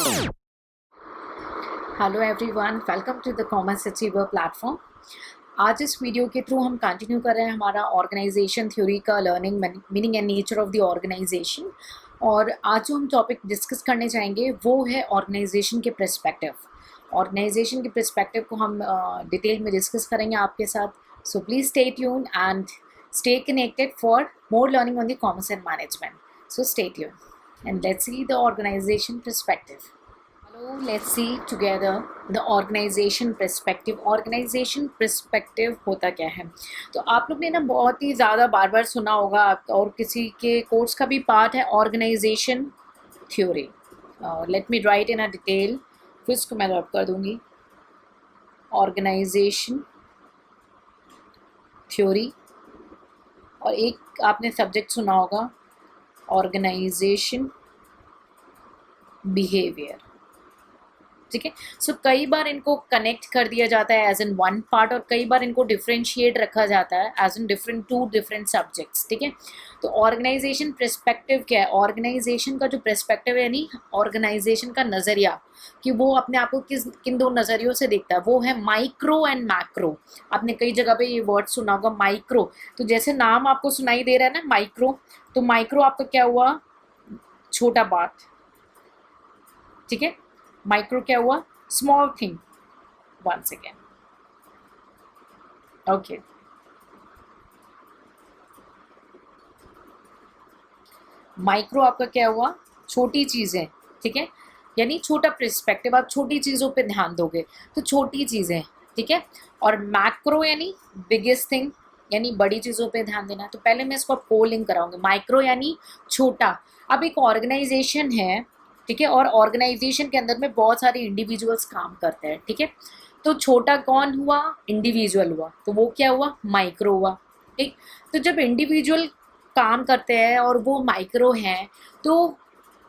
Hello everyone, welcome to the commerce achiever platform. आज इस video के थ्रू हम कंटिन्यू कर रहे हैं हमारा ऑर्गेनाइजेशन थ्योरी का learning meaning and nature of the organisation. और आज जो हम टॉपिक डिस्कस करने जाएंगे वो है ऑर्गेनाइजेशन के पर्सपेक्टिव। ऑर्गेनाइजेशन के पर्सपेक्टिव को हम डिटेल में डिस्कस करेंगे आपके साथ। So please stay tune and stay connected for more learning on the commerce and management. So stay tuned and let's see the organization perspective. Hello, let's see together the organization perspective. Organization perspective होता क्या है? तो आप लोग ने ना बहुत ही ज़्यादा बार बार सुना होगा और किसी के कोर्स का भी पार्ट है organisation theory. Let me write in a detail, फिर इसको मैं रब कर दूँगी। ऑर्गेनाइजेशन थ्योरी, और एक आपने सब्जेक्ट सुना होगा ऑर्गेनाइजेशन बिहेवियर। ठीक है, सो कई बार इनको कनेक्ट कर दिया जाता है एज इन वन पार्ट और कई बार इनको डिफ्रेंशिएट रखा जाता है as in two different subjects. ठीक है, तो ऑर्गेनाइजेशन पर्सपेक्टिव क्या है? ऑर्गेनाइजेशन का जो पर्सपेक्टिव है, यानी ऑर्गेनाइजेशन का नज़रिया, कि वो अपने आप को किन दो नज़रियों से देखता है, वो है माइक्रो एंड मैक्रो। आपने कई जगह पे ये वर्ड सुना होगा माइक्रो। तो जैसे नाम आपको सुनाई दे रहा है ना माइक्रो, तो माइक्रो आपका क्या हुआ? छोटा बात। ठीक है, माइक्रो क्या हुआ? Small thing. once again, okay. Micro आपका क्या हुआ? छोटी चीज़ें। ठीक है, यानी छोटा पर्सपेक्टिव, आप छोटी चीज़ों पे ध्यान दोगे तो छोटी चीज़ें। ठीक है, और मैक्रो यानी बिगेस्ट थिंग, यानी बड़ी चीज़ों पे ध्यान देना। तो पहले मैं इसको को लिंक कराऊंगी। माइक्रो यानी छोटा। अब एक ऑर्गेनाइजेशन है, ठीक है, और ऑर्गेनाइजेशन के अंदर में बहुत सारे इंडिविजुअल्स काम करते हैं। ठीक है, तो छोटा कौन हुआ? इंडिविजुअल हुआ, तो वो क्या हुआ? माइक्रो हुआ। ठीक, तो जब इंडिविजुअल काम करते हैं और वो माइक्रो हैं, तो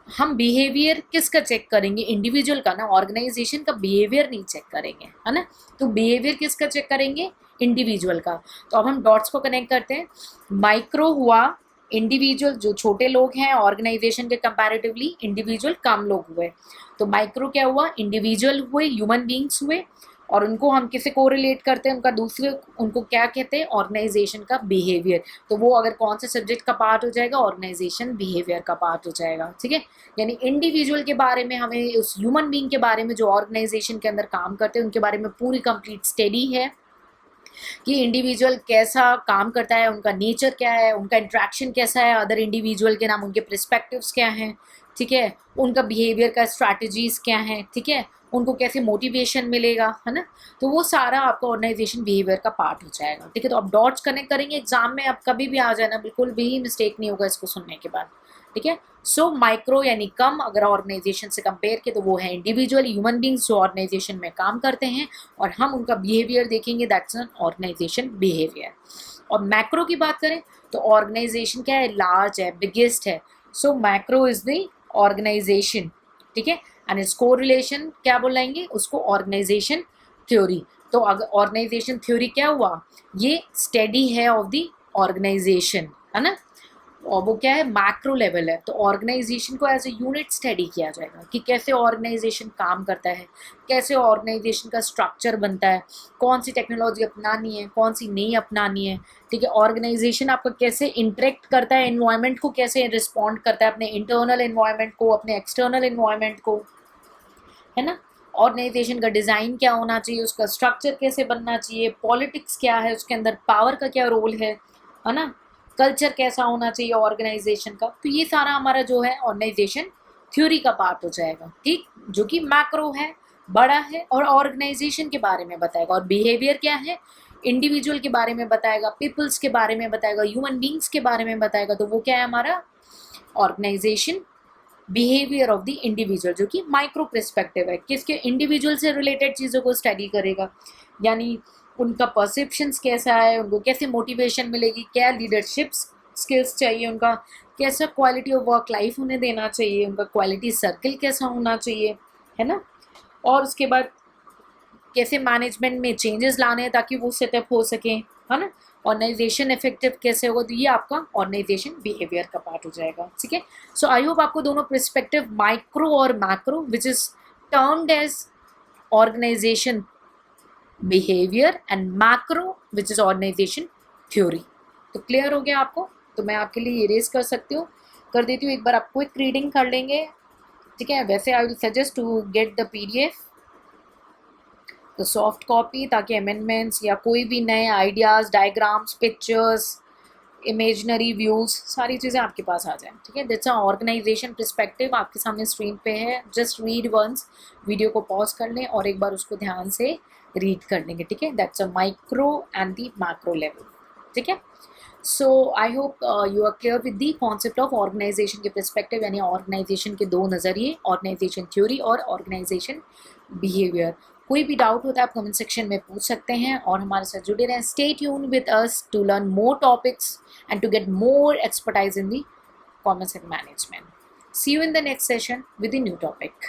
हम बिहेवियर किसका चेक करेंगे? इंडिविजुअल का ना, ऑर्गेनाइजेशन का बिहेवियर नहीं चेक करेंगे, है ना। तो बिहेवियर किसका चेक करेंगे? इंडिविजुअल का। तो अब हम डॉट्स को कनेक्ट करते हैं। माइक्रो हुआ इंडिविजुअल, जो छोटे लोग हैं ऑर्गेनाइजेशन के कंपैरेटिवली, इंडिविजुअल कम लोग हुए। तो माइक्रो क्या हुआ? इंडिविजुअल हुए, ह्यूमन बींग्स हुए, और उनको हम किसे कोरिलेट करते हैं? उनका दूसरे, उनको क्या कहते हैं? ऑर्गेनाइजेशन का बिहेवियर। तो वो अगर कौन से सब्जेक्ट का पार्ट हो जाएगा? ऑर्गेनाइजेशन बिहेवियर का पार्ट हो जाएगा। ठीक है, यानी इंडिविजुअल के बारे में, हमें उस ह्यूमन बींग के बारे में जो ऑर्गेनाइजेशन के अंदर काम करते हैं उनके बारे में पूरी कंप्लीट स्टडी है कि इंडिविजुअल कैसा काम करता है, उनका नेचर क्या है, उनका इंट्रैक्शन कैसा है अदर इंडिविजुअल के नाम, उनके पर्सपेक्टिव्स क्या हैं। ठीक है, उनका बिहेवियर का स्ट्रैटेजीज क्या हैं। ठीक है, उनको कैसे मोटिवेशन मिलेगा, है ना। तो वो सारा आपका ऑर्गेनाइजेशन बिहेवियर का पार्ट हो जाएगा। ठीक है, तो आप डॉट्स कनेक्ट करेंगे एग्जाम में, आप कभी भी आ जाना, बिल्कुल भी मिस्टेक नहीं होगा इसको सुनने के बाद। ठीक है, सो माइक्रो यानी कम, अगर ऑर्गेनाइजेशन से कंपेयर के, तो वो है इंडिविजुअल ह्यूमन बींग्स जो ऑर्गेनाइजेशन में काम करते हैं, और हम उनका बिहेवियर देखेंगे, दैट्स एन ऑर्गेनाइजेशन बिहेवियर। और मैक्रो की बात करें तो ऑर्गेनाइजेशन क्या है? लार्ज है, बिगेस्ट है। So macro is the organisation. ठीक है, एंड इट्स कोरिलेशन क्या बोलेंगे उसको? Organisation theory. तो अगर ऑर्गेनाइजेशन थ्योरी क्या हुआ? ये स्टडी है ऑफ द ऑर्गेनाइजेशन, है ना। और वो क्या है? मैक्रो लेवल है। तो ऑर्गेनाइजेशन को एज ए यूनिट स्टडी किया जाएगा कि कैसे ऑर्गेनाइजेशन काम करता है, कैसे ऑर्गेनाइजेशन का स्ट्रक्चर बनता है, कौन सी टेक्नोलॉजी अपनानी है, कौन सी नहीं अपनानी है। ठीक है, ऑर्गेनाइजेशन आपका कैसे इंटरेक्ट करता है, एनवायरनमेंट को कैसे रिस्पॉन्ड करता है, अपने इंटरनल एनवायरनमेंट को, अपने एक्सटर्नल एनवायरनमेंट को, है ना। ऑर्गेनाइजेशन का डिज़ाइन क्या होना चाहिए, उसका स्ट्रक्चर कैसे बनना चाहिए, पॉलिटिक्स क्या है उसके अंदर, पावर का क्या रोल है ना, कल्चर कैसा होना चाहिए ऑर्गेनाइजेशन का। तो ये सारा हमारा जो है ऑर्गेनाइजेशन थ्योरी का पार्ट हो जाएगा। ठीक, जो कि मैक्रो है, बड़ा है, और ऑर्गेनाइजेशन के बारे में बताएगा। और बिहेवियर क्या है? इंडिविजुअल के बारे में बताएगा, पीपल्स के बारे में बताएगा, ह्यूमन बींग्स के बारे में बताएगा। तो वो क्या है? हमारा organisation behaviour of the individual, जो कि माइक्रो पर्सपेक्टिव है, किसके? इंडिविजुअल से रिलेटेड चीज़ों को स्टडी करेगा, यानी उनका परसेप्शंस कैसा है, उनको कैसे मोटिवेशन मिलेगी, क्या लीडरशिप स्किल्स चाहिए, उनका कैसा क्वालिटी ऑफ वर्क लाइफ उन्हें देना चाहिए, उनका क्वालिटी सर्कल कैसा होना चाहिए, है ना। और उसके बाद कैसे मैनेजमेंट में चेंजेस लाने हैं ताकि वो सेटअप हो सकें, है ना। ऑर्गेनाइजेशन इफेक्टिव कैसे होगा, तो ये आपका ऑर्गेनाइजेशन बिहेवियर का पार्ट हो जाएगा, ठीक है। सो आई होप आपको दोनों पर्सपेक्टिव माइक्रो और macro which is termed as organisation behaviour and macro which is organisation theory, तो क्लियर हो गया आपको। तो मैं आपके लिए इरेज कर देती हूँ, एक बार आपको एक रीडिंग कर लेंगे, ठीक है। वैसे I will suggest to get the PDF, तो सॉफ्ट कॉपी, ताकि अमेंडमेंट्स या कोई भी नए ideas, diagrams, pictures, imaginary views, सारी चीज़ें आपके पास आ जाएं, ठीक है। दैट्स अ ऑर्गेनाइजेशन पर्सपेक्टिव आपके सामने स्क्रीन पे है, जस्ट रीड वंस, वीडियो को पॉज कर लें और एक बार उसको ध्यान से रीड कर लेंगे, ठीक है। That's a micro and the macro level, ठीक है। So I hope you are clear with the concept of organization के पर्सपेक्टिव, यानी ऑर्गेनाइजेशन के दो नज़रिए, ऑर्गेनाइजेशन थ्योरी और ऑर्गेनाइजेशन बिहेवियर। कोई भी डाउट होता है आप कमेंट सेक्शन में पूछ सकते हैं और हमारे साथ जुड़े रहें। Stay tune with us to learn more topics and to get more expertise in the commerce and management. See you in the next session with a new topic.